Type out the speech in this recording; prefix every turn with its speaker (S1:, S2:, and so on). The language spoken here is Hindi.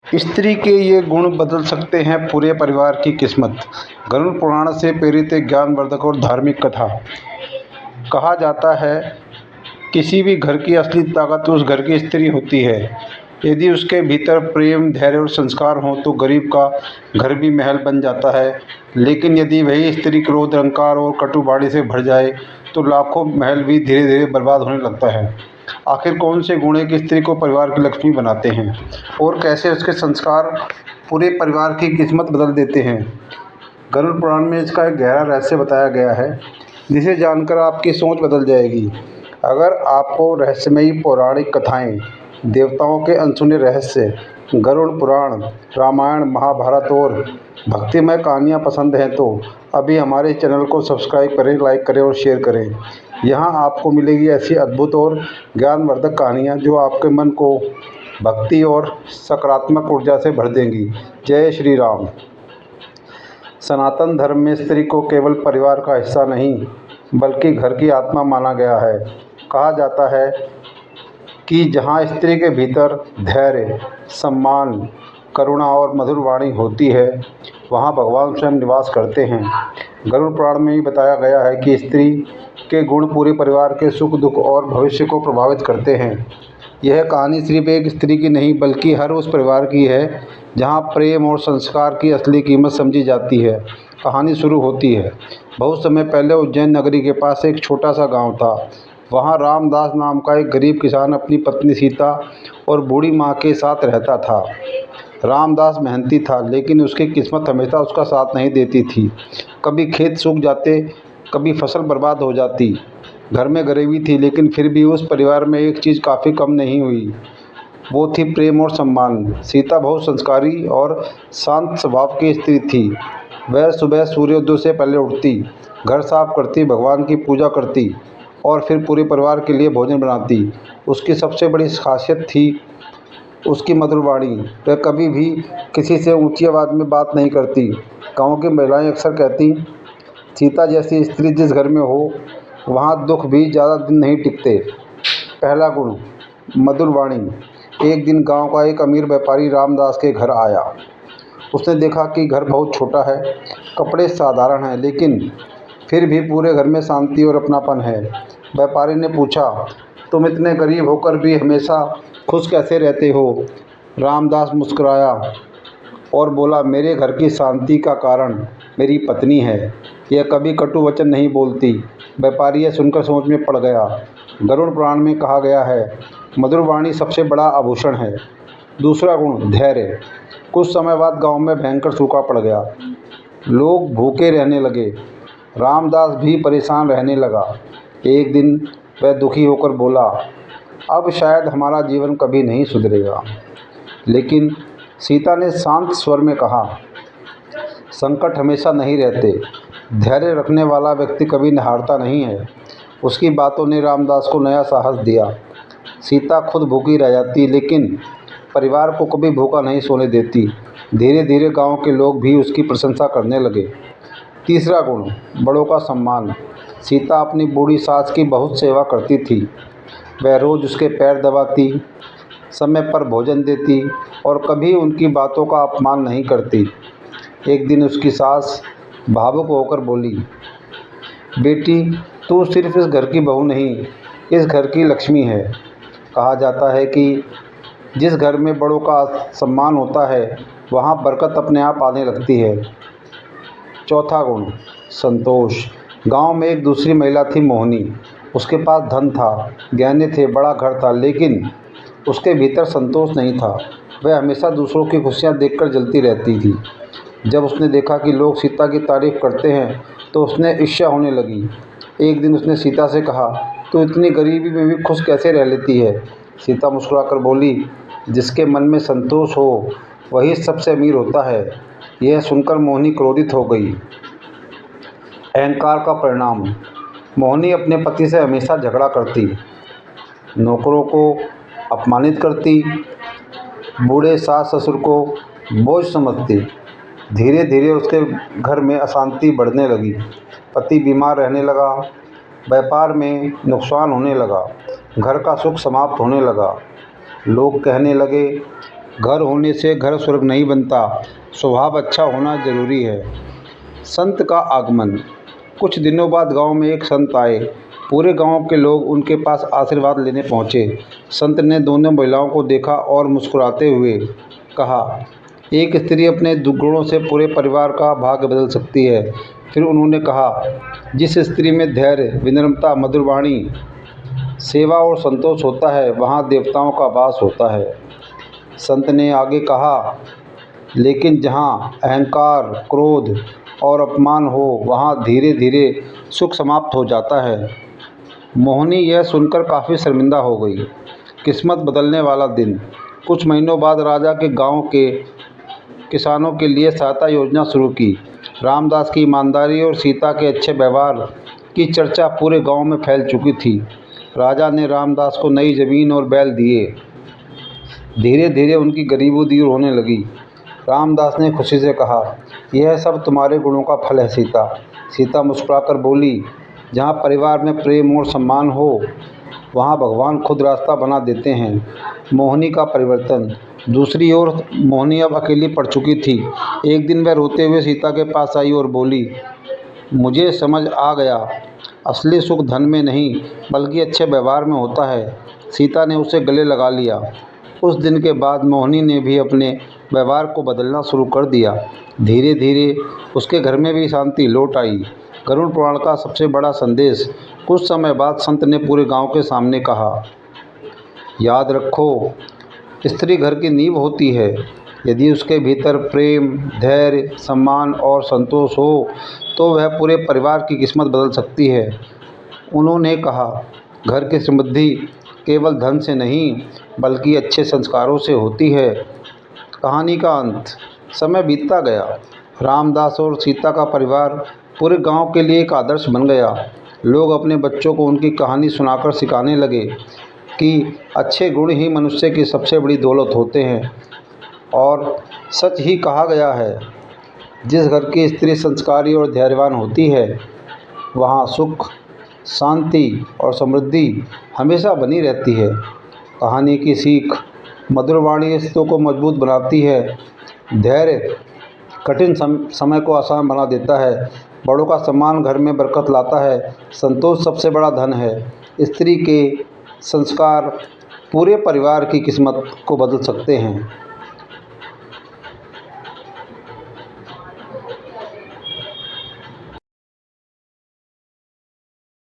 S1: स्त्री के ये गुण बदल सकते हैं पूरे परिवार की किस्मत। गरुड़ पुराण से प्रेरित एक ज्ञानवर्धक और धार्मिक कथा। कहा जाता है किसी भी घर की असली ताकत उस घर की स्त्री होती है। यदि उसके भीतर प्रेम, धैर्य और संस्कार हों तो गरीब का घर भी महल बन जाता है। लेकिन यदि वही स्त्री क्रोध, अहंकार और कटुवाणी से भर जाए तो लाखों महल भी धीरे धीरे बर्बाद होने लगता है। आखिर कौन से गुण एक स्त्री को परिवार की लक्ष्मी बनाते हैं और कैसे उसके संस्कार पूरे परिवार की किस्मत बदल देते हैं? गरुड़ पुराण में इसका एक गहरा रहस्य बताया गया है, जिसे जानकर आपकी सोच बदल जाएगी। अगर आपको रहस्यमयी पौराणिक कथाएं, देवताओं के अनसुने रहस्य, गरुड़ पुराण, रामायण, महाभारत और भक्तिमय कहानियाँ पसंद हैं तो अभी हमारे चैनल को सब्सक्राइब करें, लाइक करें और शेयर करें। यहाँ आपको मिलेगी ऐसी अद्भुत और ज्ञानवर्धक कहानियाँ जो आपके मन को भक्ति और सकारात्मक ऊर्जा से भर देंगी। जय श्री राम। सनातन धर्म में स्त्री को केवल परिवार का हिस्सा नहीं बल्कि घर की आत्मा माना गया है। कहा जाता है कि जहाँ स्त्री के भीतर धैर्य, सम्मान, करुणा और मधुर वाणी होती है, वहाँ भगवान स्वयं निवास करते हैं। गरुड़ पुराण में भी बताया गया है कि स्त्री के गुण पूरे परिवार के सुख, दुख और भविष्य को प्रभावित करते हैं। यह कहानी सिर्फ एक स्त्री की नहीं बल्कि हर उस परिवार की है जहाँ प्रेम और संस्कार की असली कीमत समझी जाती है। कहानी शुरू होती है बहुत समय पहले उज्जैन नगरी के पास एक छोटा सा गांव था। वहाँ रामदास नाम का एक गरीब किसान अपनी पत्नी सीता और बूढ़ी माँ के साथ रहता था। रामदास मेहनती था लेकिन उसकी किस्मत हमेशा उसका साथ नहीं देती थी। कभी खेत सूख जाते, कभी फसल बर्बाद हो जाती। घर में गरीबी थी लेकिन फिर भी उस परिवार में एक चीज़ काफ़ी कम नहीं हुई, वो थी प्रेम और सम्मान। सीता बहुत संस्कारी और शांत स्वभाव की स्त्री थी। वह सुबह सूर्योदय से पहले उठती, घर साफ करती, भगवान की पूजा करती और फिर पूरे परिवार के लिए भोजन बनाती। उसकी सबसे बड़ी खासियत थी उसकी मधुर वाणी। वह कभी भी किसी से ऊंची आवाज़ में बात नहीं करती। गाँव की महिलाएं अक्सर कहती, सीता जैसी स्त्री जिस घर में हो वहाँ दुख भी ज़्यादा दिन नहीं टिकते। पहला गुण, मधुर वाणी। एक दिन गांव का एक अमीर व्यापारी रामदास के घर आया। उसने देखा कि घर बहुत छोटा है, कपड़े साधारण हैं, लेकिन फिर भी पूरे घर में शांति और अपनापन है। व्यापारी ने पूछा, तुम इतने गरीब होकर भी हमेशा खुश कैसे रहते हो? रामदास मुस्कुराया और बोला, मेरे घर की शांति का कारण मेरी पत्नी है। यह कभी कटु वचन नहीं बोलती। व्यापारी यह सुनकर सोच में पड़ गया। गरुड़ पुराण में कहा गया है, मधुर वाणी सबसे बड़ा आभूषण है। दूसरा गुण, धैर्य। कुछ समय बाद गांव में भयंकर सूखा पड़ गया। लोग भूखे रहने लगे। रामदास भी परेशान रहने लगा। एक दिन वह दुखी होकर बोला, अब शायद हमारा जीवन कभी नहीं सुधरेगा। लेकिन सीता ने शांत स्वर में कहा, संकट हमेशा नहीं रहते, धैर्य रखने वाला व्यक्ति कभी हारता नहीं है। उसकी बातों ने रामदास को नया साहस दिया। सीता खुद भूखी रह जाती लेकिन परिवार को कभी भूखा नहीं सोने देती। धीरे धीरे गांव के लोग भी उसकी प्रशंसा करने लगे। तीसरा गुण, बड़ों का सम्मान। सीता अपनी बूढ़ी सास की बहुत सेवा करती थी। वह रोज़ उसके पैर दबाती, समय पर भोजन देती और कभी उनकी बातों का अपमान नहीं करती। एक दिन उसकी सास भावुक होकर बोली, बेटी, तू सिर्फ इस घर की बहू नहीं, इस घर की लक्ष्मी है। कहा जाता है कि जिस घर में बड़ों का सम्मान होता है वहाँ बरकत अपने आप आने लगती है। चौथा गुण, संतोष। गांव में एक दूसरी महिला थी, मोहिनी। उसके पास धन था, गहने थे, बड़ा घर था, लेकिन उसके भीतर संतोष नहीं था। वह हमेशा दूसरों की खुशियाँ देखकर जलती रहती थी। जब उसने देखा कि लोग सीता की तारीफ करते हैं तो उसने ईर्ष्या होने लगी। एक दिन उसने सीता से कहा, तू इतनी गरीबी में भी खुश कैसे रह लेती है? सीता मुस्कुराकर बोली, जिसके मन में संतोष हो वही सबसे अमीर होता है। यह सुनकर मोहिनी क्रोधित हो गई। अहंकार का परिणाम। मोहिनी अपने पति से हमेशा झगड़ा करती, नौकरों को अपमानित करती, बूढ़े सास ससुर को बोझ समझती। धीरे धीरे उसके घर में अशांति बढ़ने लगी। पति बीमार रहने लगा, व्यापार में नुकसान होने लगा, घर का सुख समाप्त होने लगा। लोग कहने लगे घर होने से घर स्वर्ग नहीं बनता, स्वभाव अच्छा होना जरूरी है। संत का आगमन। कुछ दिनों बाद गांव में एक संत आए। पूरे गांव के लोग उनके पास आशीर्वाद लेने पहुंचे। संत ने दोनों महिलाओं को देखा और मुस्कुराते हुए कहा, एक स्त्री अपने दुर्गुणों से पूरे परिवार का भाग्य बदल सकती है। फिर उन्होंने कहा, जिस स्त्री में धैर्य, विनम्रता, मधुर वाणी, सेवा और संतोष होता है, वहाँ देवताओं का वास होता है। संत ने आगे कहा, लेकिन जहाँ अहंकार, क्रोध और अपमान हो, वहाँ धीरे धीरे सुख समाप्त हो जाता है। मोहिनी यह सुनकर काफ़ी शर्मिंदा हो गई। किस्मत बदलने वाला दिन। कुछ महीनों बाद राजा के गांव के किसानों के लिए सहायता योजना शुरू की। रामदास की ईमानदारी और सीता के अच्छे व्यवहार की चर्चा पूरे गांव में फैल चुकी थी। राजा ने रामदास को नई ज़मीन और बैल दिए। धीरे धीरे उनकी गरीबी दूर होने लगी। रामदास ने खुशी से कहा, यह सब तुम्हारे गुणों का फल है सीता। सीता मुस्कुराकर बोली, जहाँ परिवार में प्रेम और सम्मान हो, वहाँ भगवान खुद रास्ता बना देते हैं। मोहिनी का परिवर्तन। दूसरी ओर मोहिनी अब अकेली पड़ चुकी थी। एक दिन वह रोते हुए सीता के पास आई और बोली, मुझे समझ आ गया, असली सुख धन में नहीं बल्कि अच्छे व्यवहार में होता है। सीता ने उसे गले लगा लिया। उस दिन के बाद मोहिनी ने भी अपने व्यवहार को बदलना शुरू कर दिया। धीरे धीरे उसके घर में भी शांति लौट आई। गरुड़ पुराण का सबसे बड़ा संदेश। कुछ समय बाद संत ने पूरे गांव के सामने कहा, याद रखो, स्त्री घर की नींव होती है। यदि उसके भीतर प्रेम, धैर्य, सम्मान और संतोष हो तो वह पूरे परिवार की किस्मत बदल सकती है। उन्होंने कहा, घर की समृद्धि केवल धन से नहीं बल्कि अच्छे संस्कारों से होती है। कहानी का अंत। समय बीतता गया। रामदास और सीता का परिवार पूरे गांव के लिए एक आदर्श बन गया। लोग अपने बच्चों को उनकी कहानी सुनाकर सिखाने लगे कि अच्छे गुण ही मनुष्य की सबसे बड़ी दौलत होते हैं। और सच ही कहा गया है, जिस घर की स्त्री संस्कारी और धैर्यवान होती है, वहाँ सुख, शांति और समृद्धि हमेशा बनी रहती है। कहानी की सीख। मधुर वाणी रिश्तों को मजबूत बनाती है। धैर्य कठिन समय को आसान बना देता है। बड़ों का सम्मान घर में बरकत लाता है। संतोष सबसे बड़ा धन है। स्त्री के संस्कार पूरे परिवार की किस्मत को बदल सकते हैं।